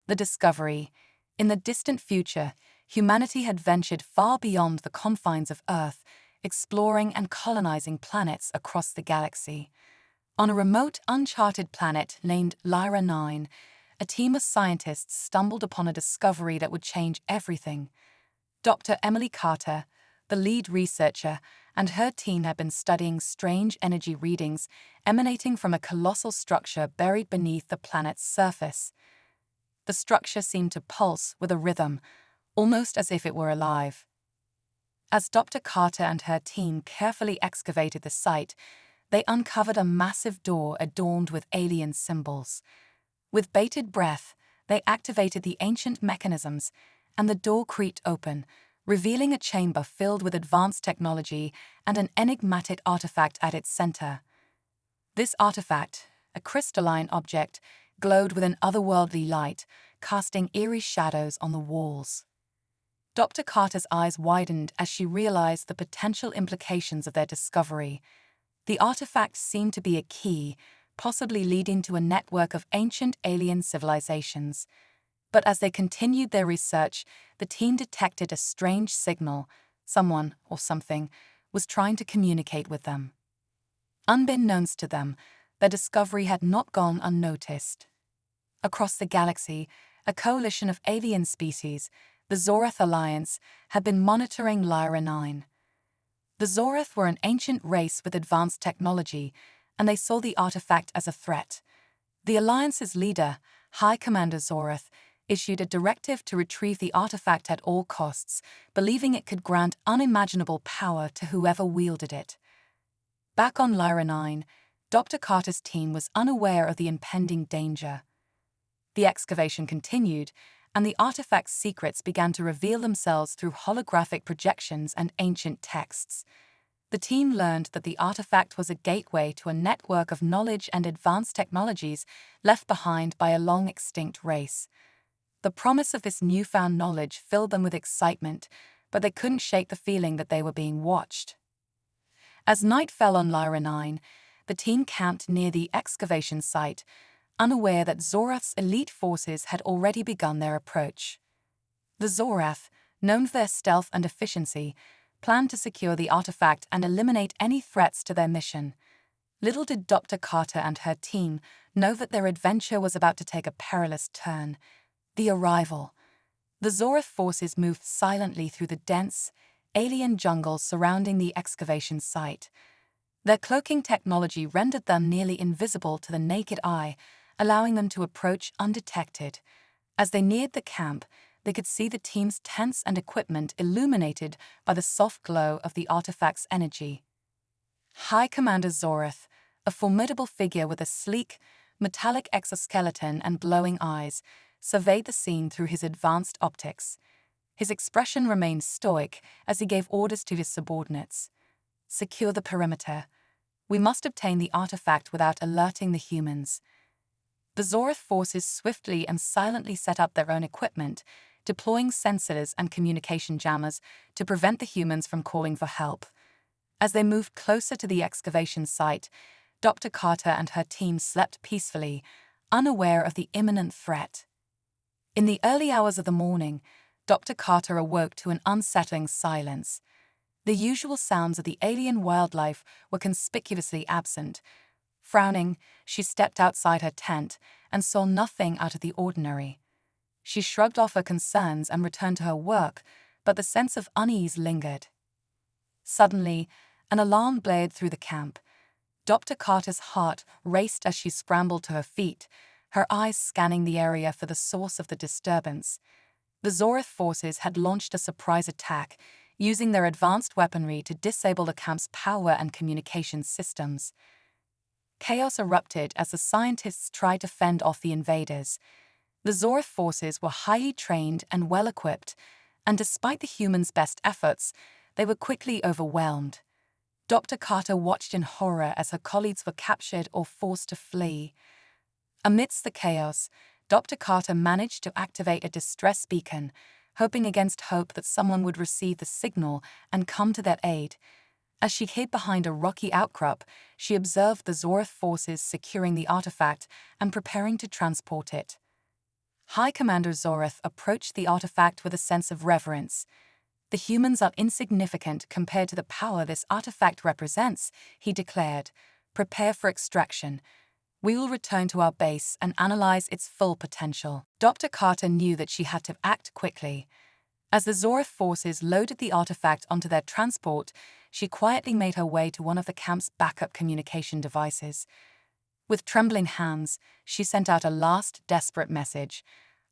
The discovery. In the distant future, humanity had ventured far beyond the confines of Earth, exploring and colonizing planets across the galaxy. On a remote, uncharted planet named Lyra 9, a team of scientists stumbled upon a discovery that would change everything. Dr. Emily Carter, the lead researcher, and her team had been studying strange energy readings emanating from a colossal structure buried beneath the planet's surface. The structure seemed to pulse with a rhythm, almost as if it were alive. As Dr. Carter and her team carefully excavated the site, they uncovered a massive door adorned with alien symbols. With bated breath, they activated the ancient mechanisms, and the door creaked open, revealing a chamber filled with advanced technology and an enigmatic artifact at its center. This artifact, a crystalline object, glowed with an otherworldly light, casting eerie shadows on the walls. Dr. Carter's eyes widened as she realized the potential implications of their discovery. The artifact seemed to be a key, possibly leading to a network of ancient alien civilizations. But as they continued their research, the team detected a strange signal. Someone, or something, was trying to communicate with them. Unbeknownst to them, their discovery had not gone unnoticed. Across the galaxy, a coalition of alien species, the Zorath Alliance, had been monitoring Lyra 9. The Zorath were an ancient race with advanced technology, and they saw the artifact as a threat. The Alliance's leader, High Commander Zorath, issued a directive to retrieve the artifact at all costs, believing it could grant unimaginable power to whoever wielded it. Back on Lyra 9, Dr. Carter's team was unaware of the impending danger. The excavation continued, and the artifact's secrets began to reveal themselves through holographic projections and ancient texts. The team learned that the artifact was a gateway to a network of knowledge and advanced technologies left behind by a long-extinct race. The promise of this newfound knowledge filled them with excitement, but they couldn't shake the feeling that they were being watched. As night fell on Lyra 9, the team camped near the excavation site, unaware that Zorath's elite forces had already begun their approach. The Zorath, known for their stealth and efficiency, planned to secure the artifact and eliminate any threats to their mission. Little did Dr. Carter and her team know that their adventure was about to take a perilous turn. The arrival. The Zorath forces moved silently through the dense, alien jungle surrounding the excavation site. Their cloaking technology rendered them nearly invisible to the naked eye, allowing them to approach undetected. As they neared the camp, they could see the team's tents and equipment illuminated by the soft glow of the artifact's energy. High Commander Zorath, a formidable figure with a sleek, metallic exoskeleton and glowing eyes, surveyed the scene through his advanced optics. His expression remained stoic as he gave orders to his subordinates. Secure the perimeter. We must obtain the artifact without alerting the humans. The Zorath forces swiftly and silently set up their own equipment, deploying sensors and communication jammers to prevent the humans from calling for help. As they moved closer to the excavation site, Dr. Carter and her team slept peacefully, unaware of the imminent threat. In the early hours of the morning, Dr. Carter awoke to an unsettling silence. The usual sounds of the alien wildlife were conspicuously absent. Frowning, she stepped outside her tent and saw nothing out of the ordinary. She shrugged off her concerns and returned to her work, but the sense of unease lingered. Suddenly, an alarm blared through the camp. Dr. Carter's heart raced as she scrambled to her feet, her eyes scanning the area for the source of the disturbance. The Zorath forces had launched a surprise attack, using their advanced weaponry to disable the camp's power and communication systems. Chaos erupted as the scientists tried to fend off the invaders. The Zorath forces were highly trained and well-equipped, and despite the humans' best efforts, they were quickly overwhelmed. Dr. Carter watched in horror as her colleagues were captured or forced to flee. Amidst the chaos, Dr. Carter managed to activate a distress beacon, hoping against hope that someone would receive the signal and come to their aid. As she hid behind a rocky outcrop, she observed the Zorath forces securing the artifact and preparing to transport it. High Commander Zorath approached the artifact with a sense of reverence. "The humans are insignificant compared to the power this artifact represents," he declared. "Prepare for extraction. We will return to our base and analyze its full potential." Dr. Carter knew that she had to act quickly. As the Zorath forces loaded the artifact onto their transport, she quietly made her way to one of the camp's backup communication devices. With trembling hands, she sent out a last desperate message,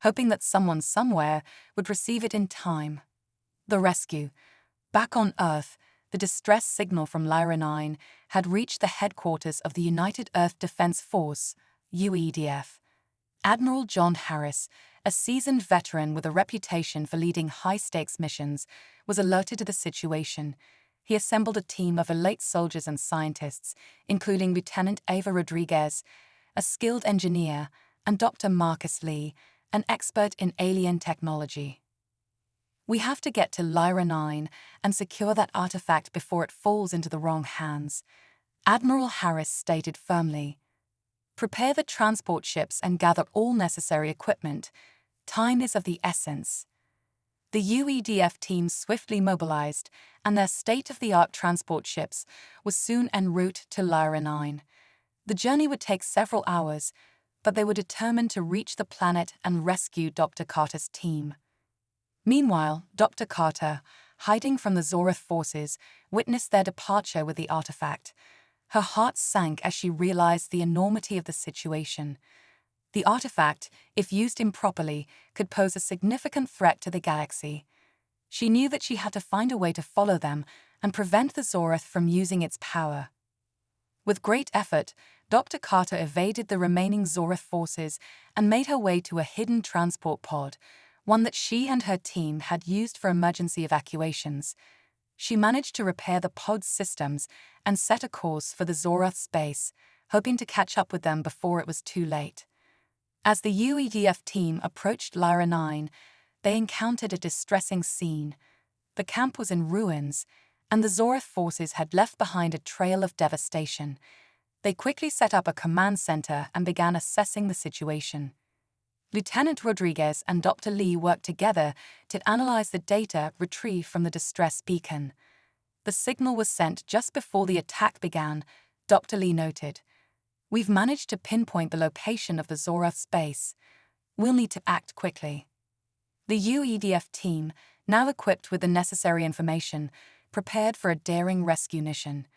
hoping that someone somewhere would receive it in time. The rescue. Back on Earth, the distress signal from Lyra 9 had reached the headquarters of the United Earth Defense Force, UEDF. Admiral John Harris, a seasoned veteran with a reputation for leading high-stakes missions, was alerted to the situation. He assembled a team of elite soldiers and scientists, including Lieutenant Ava Rodriguez, a skilled engineer, and Dr. Marcus Lee, an expert in alien technology. "We have to get to Lyra 9 and secure that artifact before it falls into the wrong hands," Admiral Harris stated firmly. "Prepare the transport ships and gather all necessary equipment. Time is of the essence." The UEDF team swiftly mobilized, and their state-of-the-art transport ships were soon en route to Lyra 9. The journey would take several hours, but they were determined to reach the planet and rescue Dr. Carter's team. Meanwhile, Dr. Carter, hiding from the Zorath forces, witnessed their departure with the artifact. Her heart sank as she realized the enormity of the situation. The artifact, if used improperly, could pose a significant threat to the galaxy. She knew that she had to find a way to follow them and prevent the Zorath from using its power. With great effort, Dr. Carter evaded the remaining Zorath forces and made her way to a hidden transport pod, one that she and her team had used for emergency evacuations. She managed to repair the pod's systems and set a course for the Zorath's base, hoping to catch up with them before it was too late. As the UEDF team approached Lyra 9, they encountered a distressing scene. The camp was in ruins, and the Zorath forces had left behind a trail of devastation. They quickly set up a command center and began assessing the situation. Lieutenant Rodriguez and Dr. Lee worked together to analyze the data retrieved from the distress beacon. The signal was sent just before the attack began, Dr. Lee noted. "We've managed to pinpoint the location of the Zorath's base. We'll need to act quickly." The UEDF team, now equipped with the necessary information, prepared for a daring rescue mission.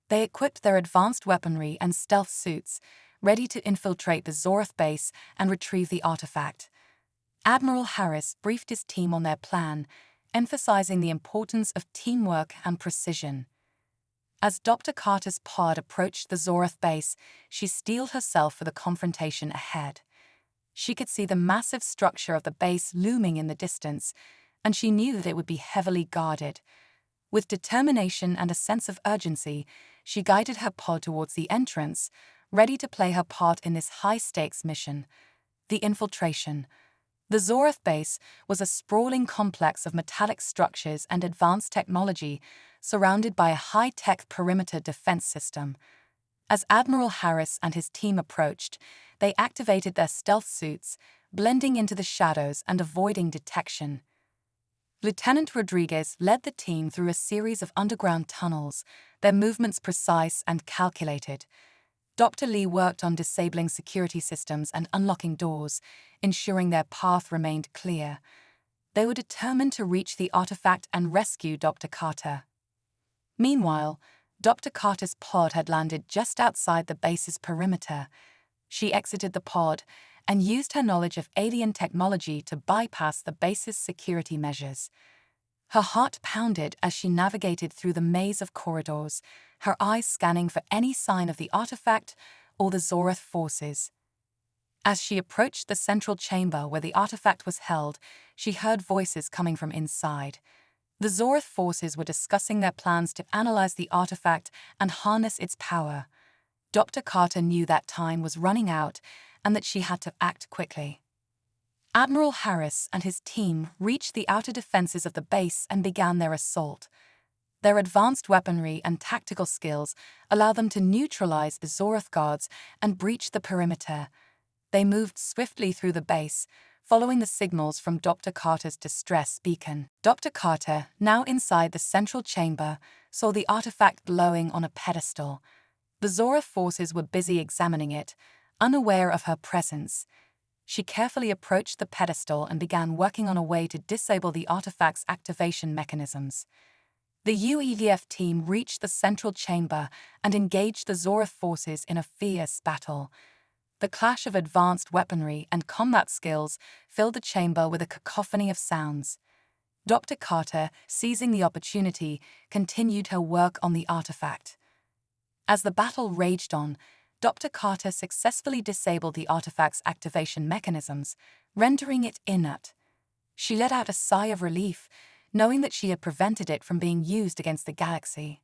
They equipped their advanced weaponry and stealth suits, ready to infiltrate the Zorath base and retrieve the artifact. Admiral Harris briefed his team on their plan, emphasizing the importance of teamwork and precision. As Dr. Carter's pod approached the Zorath base, she steeled herself for the confrontation ahead. She could see the massive structure of the base looming in the distance, and she knew that it would be heavily guarded. With determination and a sense of urgency, she guided her pod towards the entrance, ready to play her part in this high-stakes mission. The infiltration. The Zorath base was a sprawling complex of metallic structures and advanced technology, surrounded by a high-tech perimeter defense system. As Admiral Harris and his team approached, they activated their stealth suits, blending into the shadows and avoiding detection. Lieutenant Rodriguez led the team through a series of underground tunnels, their movements precise and calculated. Dr. Lee worked on disabling security systems and unlocking doors, ensuring their path remained clear. They were determined to reach the artifact and rescue Dr. Carter. Meanwhile, Dr. Carter's pod had landed just outside the base's perimeter. She exited the pod and used her knowledge of alien technology to bypass the base's security measures. Her heart pounded as she navigated through the maze of corridors, her eyes scanning for any sign of the artifact or the Zorath forces. As she approached the central chamber where the artifact was held, she heard voices coming from inside. The Zorath forces were discussing their plans to analyze the artifact and harness its power. Dr. Carter knew that time was running out and that she had to act quickly. Admiral Harris and his team reached the outer defenses of the base and began their assault. Their advanced weaponry and tactical skills allowed them to neutralize the Zorath guards and breach the perimeter. They moved swiftly through the base, following the signals from Dr. Carter's distress beacon. Dr. Carter, now inside the central chamber, saw the artifact glowing on a pedestal. The Zora forces were busy examining it, unaware of her presence. She carefully approached the pedestal and began working on a way to disable the artifact's activation mechanisms. The UEDF team reached the central chamber and engaged the Zora forces in a fierce battle. The clash of advanced weaponry and combat skills filled the chamber with a cacophony of sounds. Dr. Carter, seizing the opportunity, continued her work on the artifact. As the battle raged on, Dr. Carter successfully disabled the artifact's activation mechanisms, rendering it inert. She let out a sigh of relief, knowing that she had prevented it from being used against the galaxy.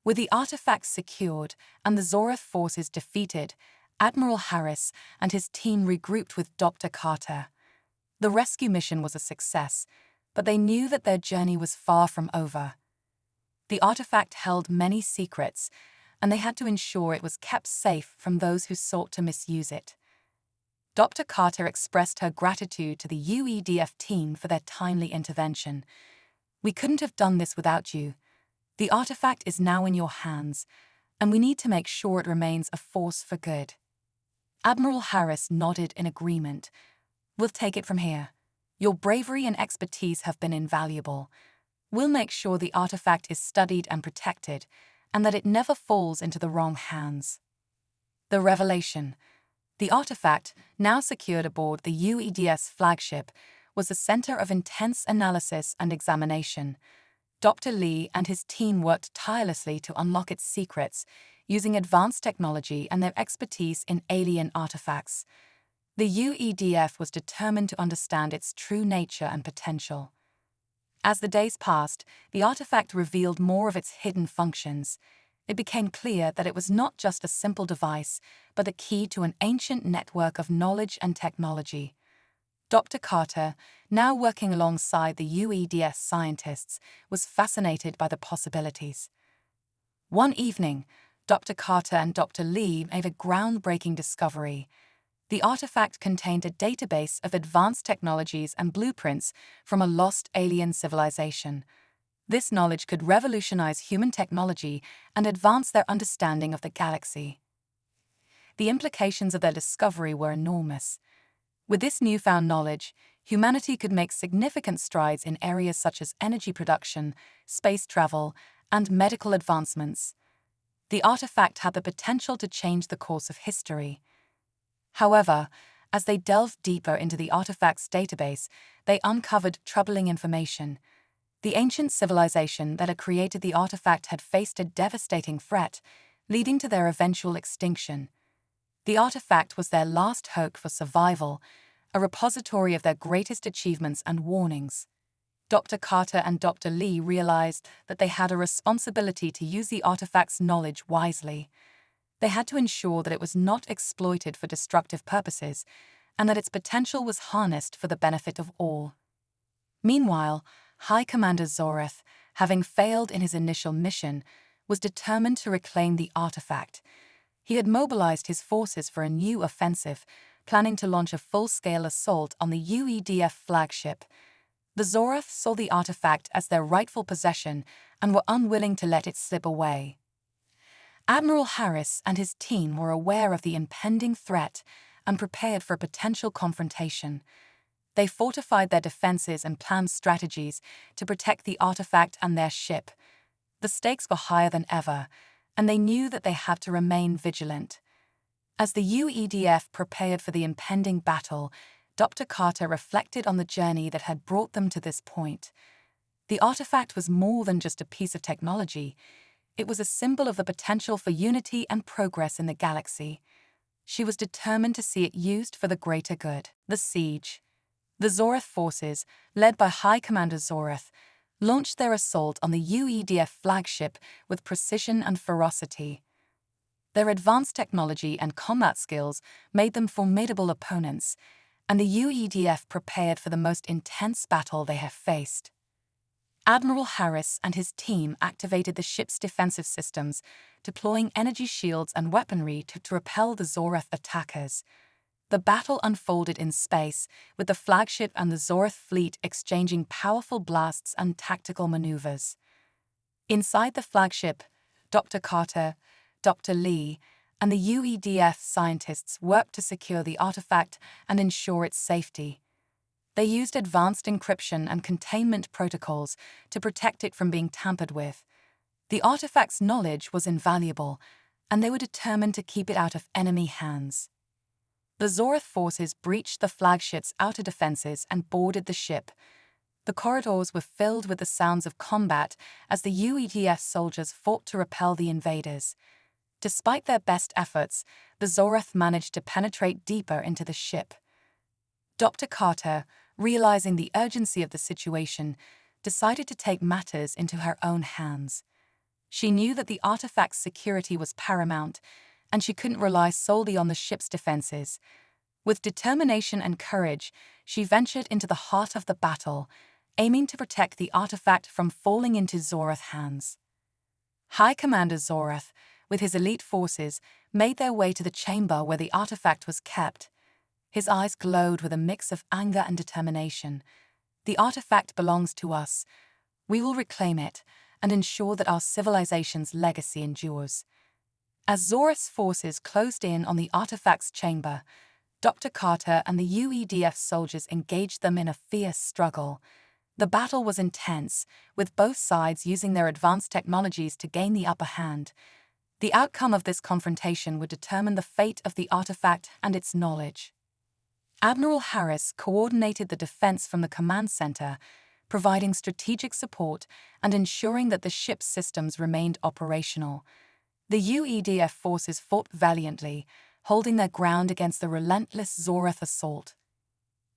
With the artifact secured and the Zora forces defeated, Admiral Harris and his team regrouped with Dr. Carter. The rescue mission was a success, but they knew that their journey was far from over. The artifact held many secrets, and they had to ensure it was kept safe from those who sought to misuse it. Dr. Carter expressed her gratitude to the UEDF team for their timely intervention. "We couldn't have done this without you. The artifact is now in your hands, and we need to make sure it remains a force for good." Admiral Harris nodded in agreement. "We'll take it from here. Your bravery and expertise have been invaluable. We'll make sure the artifact is studied and protected, and that it never falls into the wrong hands." The revelation. The artifact, now secured aboard the UEDS flagship, was the center of intense analysis and examination. Dr. Lee and his team worked tirelessly to unlock its secrets, using advanced technology and their expertise in alien artifacts. The UEDF was determined to understand its true nature and potential. As the days passed, the artifact revealed more of its hidden functions. It became clear that it was not just a simple device, but the key to an ancient network of knowledge and technology. Dr. Carter, now working alongside the UEDS scientists, was fascinated by the possibilities. One evening, Dr. Carter and Dr. Lee made a groundbreaking discovery. The artifact contained a database of advanced technologies and blueprints from a lost alien civilization. This knowledge could revolutionize human technology and advance their understanding of the galaxy. The implications of their discovery were enormous. With this newfound knowledge, humanity could make significant strides in areas such as energy production, space travel, and medical advancements. The artifact had the potential to change the course of history. However, as they delved deeper into the artifact's database, they uncovered troubling information. The ancient civilization that had created the artifact had faced a devastating threat, leading to their eventual extinction. The artifact was their last hope for survival, a repository of their greatest achievements and warnings. Dr. Carter and Dr. Lee realized that they had a responsibility to use the artifact's knowledge wisely. They had to ensure that it was not exploited for destructive purposes, and that its potential was harnessed for the benefit of all. Meanwhile, High Commander Zorath, having failed in his initial mission, was determined to reclaim the artifact. He had mobilized his forces for a new offensive, planning to launch a full-scale assault on the UEDF flagship. The Zorath saw the artifact as their rightful possession and were unwilling to let it slip away. Admiral Harris and his team were aware of the impending threat and prepared for a potential confrontation. They fortified their defenses and planned strategies to protect the artifact and their ship. The stakes were higher than ever, and they knew that they had to remain vigilant. As the UEDF prepared for the impending battle, Dr. Carter reflected on the journey that had brought them to this point. The artifact was more than just a piece of technology. It was a symbol of the potential for unity and progress in the galaxy. She was determined to see it used for the greater good. The siege. The Zorath forces, led by High Commander Zorath, launched their assault on the UEDF flagship with precision and ferocity. Their advanced technology and combat skills made them formidable opponents, and the UEDF prepared for the most intense battle they have faced. Admiral Harris and his team activated the ship's defensive systems, deploying energy shields and weaponry to repel the Zorath attackers. The battle unfolded in space, with the flagship and the Zorath fleet exchanging powerful blasts and tactical maneuvers. Inside the flagship, Dr. Carter, Dr. Lee, and the UEDF scientists worked to secure the artifact and ensure its safety. They used advanced encryption and containment protocols to protect it from being tampered with. The artifact's knowledge was invaluable, and they were determined to keep it out of enemy hands. The Zorath forces breached the flagship's outer defenses and boarded the ship. The corridors were filled with the sounds of combat as the UEDF soldiers fought to repel the invaders. Despite their best efforts, the Zorath managed to penetrate deeper into the ship. Dr. Carter, realizing the urgency of the situation, decided to take matters into her own hands. She knew that the artifact's security was paramount, and she couldn't rely solely on the ship's defenses. With determination and courage, she ventured into the heart of the battle, aiming to protect the artifact from falling into Zorath hands. High Commander Zorath, with his elite forces, made their way to the chamber where the artifact was kept. His eyes glowed with a mix of anger and determination. "The artifact belongs to us. We will reclaim it and ensure that our civilization's legacy endures." As Zorath's forces closed in on the artifact's chamber, Dr. Carter and the UEDF soldiers engaged them in a fierce struggle. The battle was intense, with both sides using their advanced technologies to gain the upper hand. The outcome of this confrontation would determine the fate of the artifact and its knowledge. Admiral Harris coordinated the defense from the command center, providing strategic support and ensuring that the ship's systems remained operational. The UEDF forces fought valiantly, holding their ground against the relentless Zorath assault.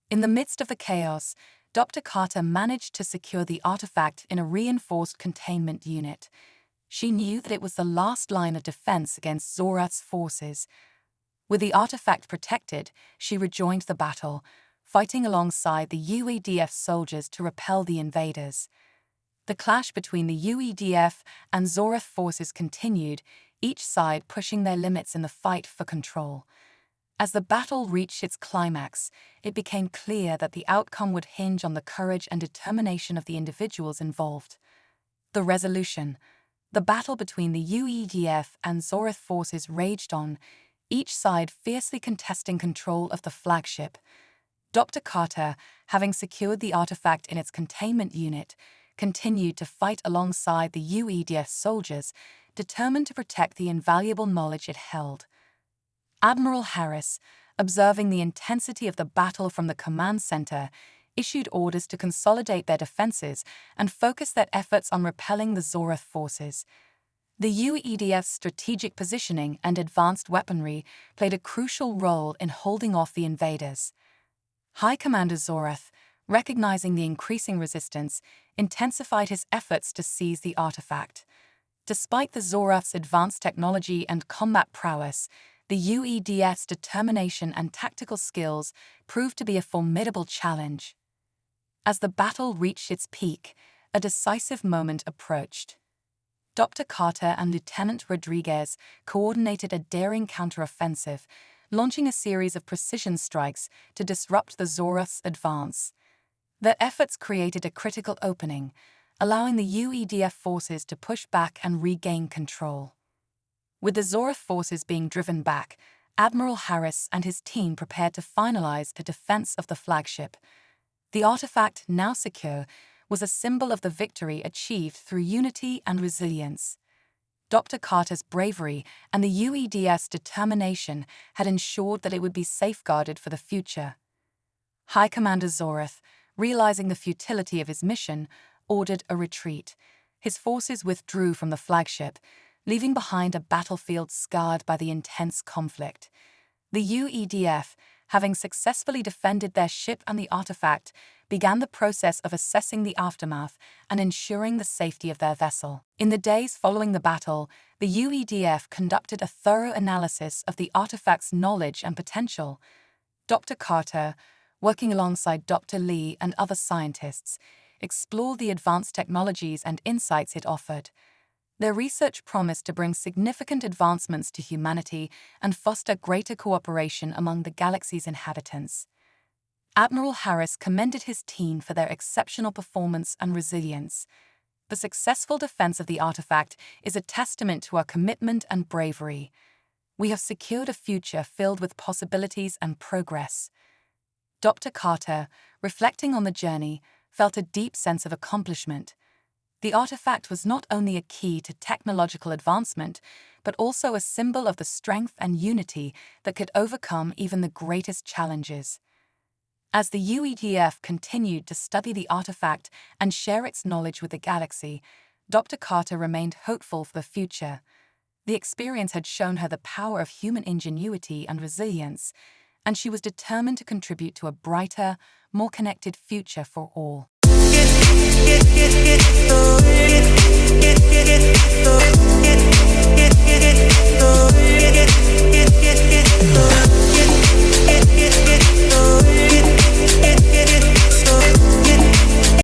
In the midst of the chaos, Dr. Carter managed to secure the artifact in a reinforced containment unit. She knew that it was the last line of defense against Zorath's forces. With the artifact protected, she rejoined the battle, fighting alongside the UEDF soldiers to repel the invaders. The clash between the UEDF and Zorath forces continued, each side pushing their limits in the fight for control. As the battle reached its climax, it became clear that the outcome would hinge on the courage and determination of the individuals involved. The resolution. The battle between the UEDF and Zorath forces raged on, each side fiercely contesting control of the flagship. Dr. Carter, having secured the artifact in its containment unit, continued to fight alongside the UEDF soldiers, determined to protect the invaluable knowledge it held. Admiral Harris, observing the intensity of the battle from the command center, issued orders to consolidate their defenses and focus their efforts on repelling the Zorath forces. The UEDF's strategic positioning and advanced weaponry played a crucial role in holding off the invaders. High Commander Zorath, recognizing the increasing resistance, intensified his efforts to seize the artifact. Despite the Zorath's advanced technology and combat prowess, the UEDF's determination and tactical skills proved to be a formidable challenge. As the battle reached its peak, a decisive moment approached. Dr. Carter and Lieutenant Rodriguez coordinated a daring counteroffensive, launching a series of precision strikes to disrupt the Zorath's advance. Their efforts created a critical opening, allowing the UEDF forces to push back and regain control. With the Zorath forces being driven back, Admiral Harris and his team prepared to finalize the defense of the flagship. The artifact, now secure, was a symbol of the victory achieved through unity and resilience. Dr. Carter's bravery and the UEDF's determination had ensured that it would be safeguarded for the future. High Commander Zorath, realizing the futility of his mission, ordered a retreat. His forces withdrew from the flagship, leaving behind a battlefield scarred by the intense conflict. The UEDF, having successfully defended their ship and the artifact, began the process of assessing the aftermath and ensuring the safety of their vessel. In the days following the battle, the UEDF conducted a thorough analysis of the artifact's knowledge and potential. Dr. Carter, working alongside Dr. Lee and other scientists, explored the advanced technologies and insights it offered. Their research promised to bring significant advancements to humanity and foster greater cooperation among the galaxy's inhabitants. Admiral Harris commended his team for their exceptional performance and resilience. The successful defense of the artifact is a testament to our commitment and bravery. We have secured a future filled with possibilities and progress. Dr. Carter, reflecting on the journey, felt a deep sense of accomplishment. The artifact was not only a key to technological advancement, but also a symbol of the strength and unity that could overcome even the greatest challenges. As the UEDF continued to study the artifact and share its knowledge with the galaxy, Dr. Carter remained hopeful for the future. The experience had shown her the power of human ingenuity and resilience, and she was determined to contribute to a brighter, more connected future for all.